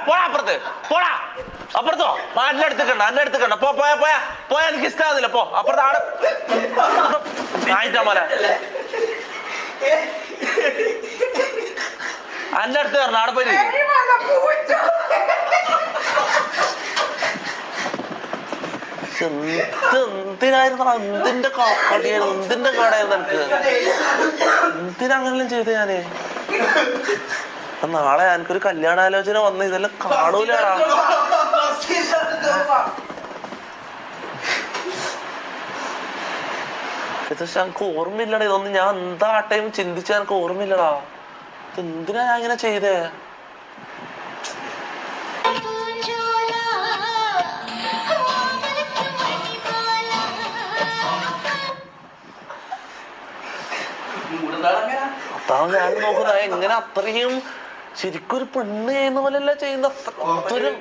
പോടാ അപ്പുറത്ത് പോടാ അപ്പുറത്തോ എന്നെ എടുത്തുക്കണ്ട പോയാ പോയാ പോയാ എനിക്ക് ഇഷ്ടമാകുന്നില്ല പോ അപ്പുറത്ത് ആടെ ആയിട്ടാ മോനെ എന്റെ അടുത്ത് കയറണം ആടെ പോയി എന്തിനായിരുന്നു എന്തിന്റെ കടിയായിരുന്നു എന്തിന്റെ കടയായിരുന്നു എനിക്ക് എന്തിനങ്ങനെല്ലാം ചെയ്ത ഞാന് നാളെ എനിക്കൊരു കല്യാണാലോചന വന്ന് ഇതെല്ലാം കാണൂലാടാ ഇത് എനിക്ക് ഓർമ്മയില്ലടാ ഇതൊന്നും ഞാൻ എന്താ ആ ടൈം ചിന്തിച്ചാ എനിക്ക് ഓർമ്മയില്ലടാ എന്തിനാ ഞാൻ ഇങ്ങനെ ചെയ്തേ അതാണ് ഞാൻ നോക്കുന്നത് എങ്ങനെ അത്രയും ശരിക്കും ഒരു പെണ്ണ് ചെയ്യുന്ന പോലെയല്ല ചെയ്യുന്ന അത്രയും